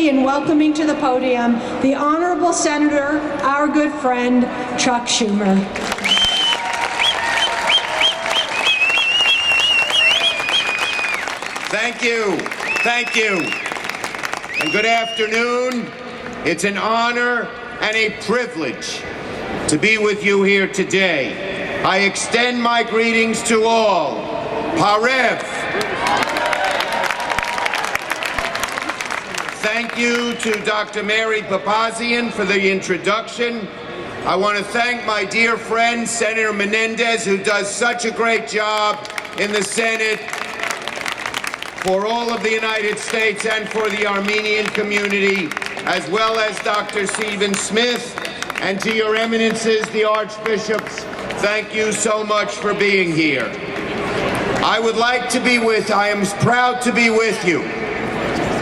me in welcoming to the podium the Honorable Senator, our good friend, Chuck Schumer. Thank you. Thank you. And good afternoon. It's an honor and a privilege to be with you here today. I extend my greetings to all. Harev. Thank you to Dr. Mary Papazian for the introduction. I want to thank my dear friend, Senator Menendez, who does such a great job in the Senate for all of the United States and for the Armenian community, as well as Dr. Stephen Smith, and to your eminences, the archbishops. Thank you so much for being here. I am proud to be with you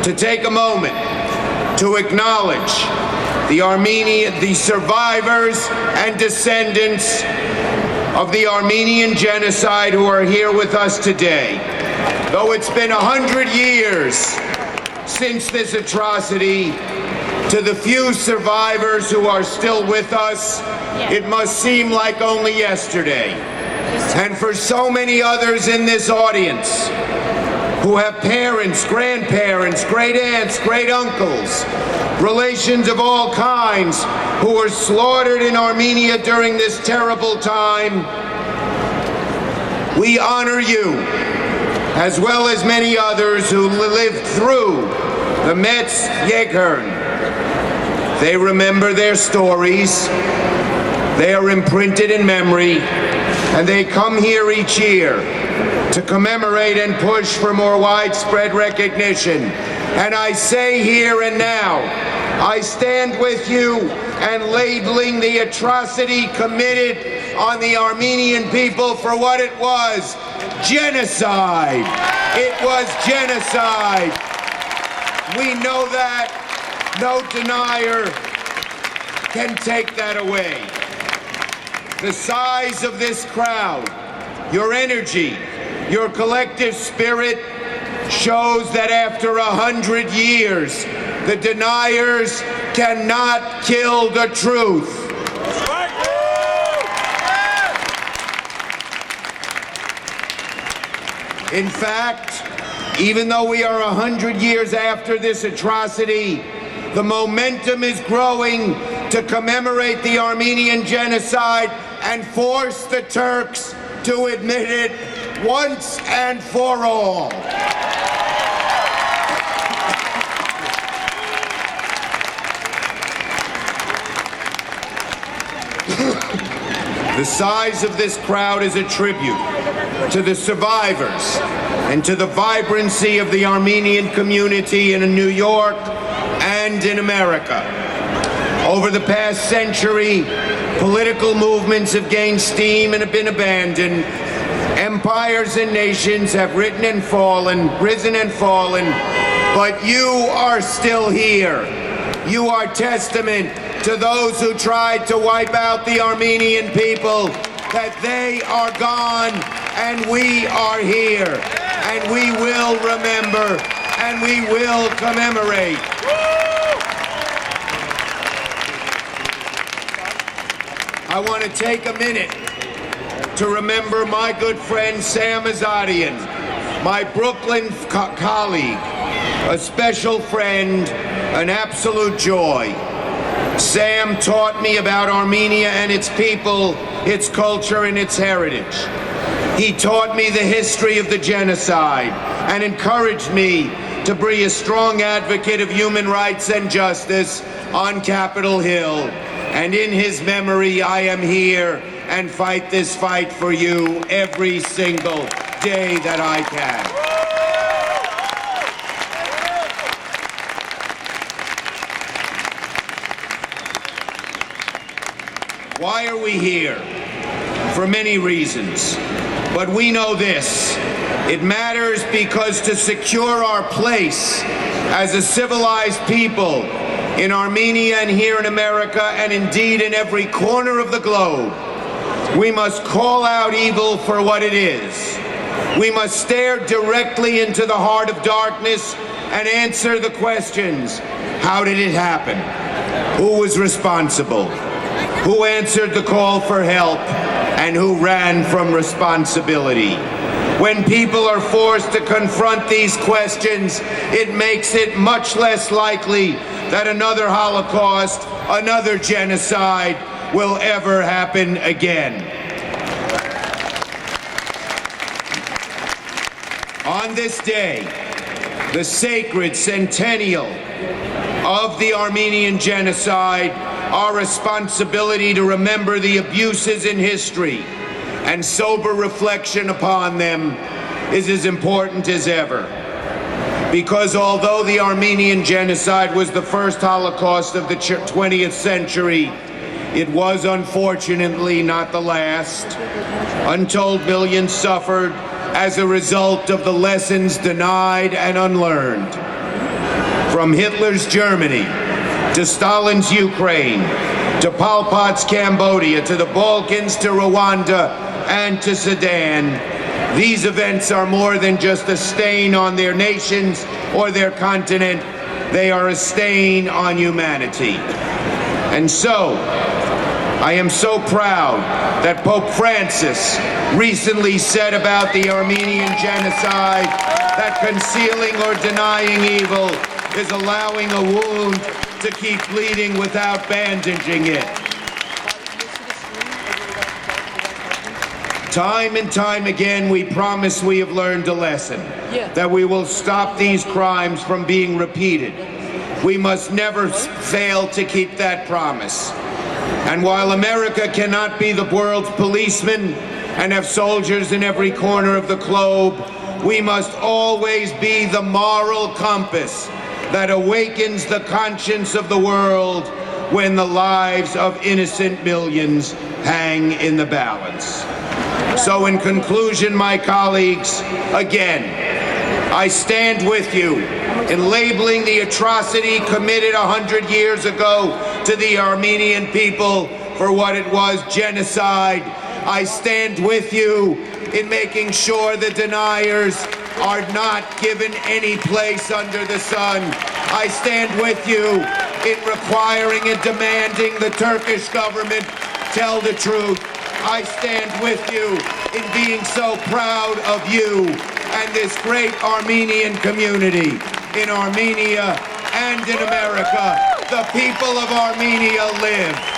to take a moment to acknowledge the survivors and descendants of the Armenian Genocide who are here with us today. Though it's been 100 years since this atrocity, to the few survivors who are still with us, it must seem like only yesterday. And for so many others in this audience who have parents, grandparents, great aunts, great uncles, relations of all kinds who were slaughtered in Armenia during this terrible time, we honor you, as well as many others who lived through the Metz Yeghern. They remember their stories, they are imprinted in memory, and they come here each year to commemorate and push for more widespread recognition. And I say here and now, I stand with you and labeling the atrocity committed on the Armenian people for what it was: genocide. It was genocide. We know that. No denier can take that away. The size of this crowd, your energy, your collective spirit shows that after 100 years, the deniers cannot kill the truth. In fact, even though we are 100 years after this atrocity, the momentum is growing to commemorate the Armenian Genocide and force the Turks to admit it once and for all. The size of this crowd is a tribute to the survivors and to the vibrancy of the Armenian community in New York and in America. Over the past century, political movements have gained steam and have been abandoned. Empires and nations have risen and fallen, but you are still here. You are testament to those who tried to wipe out the Armenian people, that they are gone and we are here. And we will remember and we will commemorate. I want to take a minute to remember my good friend Sam Azadian, my Brooklyn colleague, a special friend, an absolute joy. Sam taught me about Armenia and its people, its culture, and its heritage. He taught me the history of the genocide and encouraged me to be a strong advocate of human rights and justice on Capitol Hill. And in his memory, I am here and fight this fight for you every single day that I can. Why are we here? For many reasons. But we know this. It matters because to secure our place as a civilized people in Armenia and here in America, and indeed in every corner of the globe, we must call out evil for what it is. We must stare directly into the heart of darkness and answer the questions. How did it happen? Who was responsible? Who answered the call for help? And who ran from responsibility? When people are forced to confront these questions, it makes it much less likely that another Holocaust, another genocide will ever happen again. On this day, the sacred centennial of the Armenian Genocide, our responsibility to remember the abuses in history and sober reflection upon them is as important as ever. Because although the Armenian Genocide was the first Holocaust of the 20th century, it was unfortunately not the last. Untold millions suffered as a result of the lessons denied and unlearned. From Hitler's Germany to Stalin's Ukraine, to Pol Pot's Cambodia, to the Balkans, to Rwanda, and to Sudan, these events are more than just a stain on their nations or their continent. They are a stain on humanity. And so, I am so proud that Pope Francis recently said about the Armenian Genocide that concealing or denying evil is allowing a wound to keep bleeding without bandaging it. Time and time again, we promise we have learned a lesson, that we will stop these crimes from being repeated. We must never fail to keep that promise. And while America cannot be the world's policeman and have soldiers in every corner of the globe, we must always be the moral compass that awakens the conscience of the world when the lives of innocent millions hang in the balance. So in conclusion, my colleagues, again, I stand with you in labeling the atrocity committed 100 years ago to the Armenian people for what it was, genocide. I stand with you in making sure the deniers are not given any place under the sun. I stand with you in requiring and demanding the Turkish government tell the truth. I stand with you in being so proud of you and this great Armenian community in Armenia and in America. The people of Armenia live.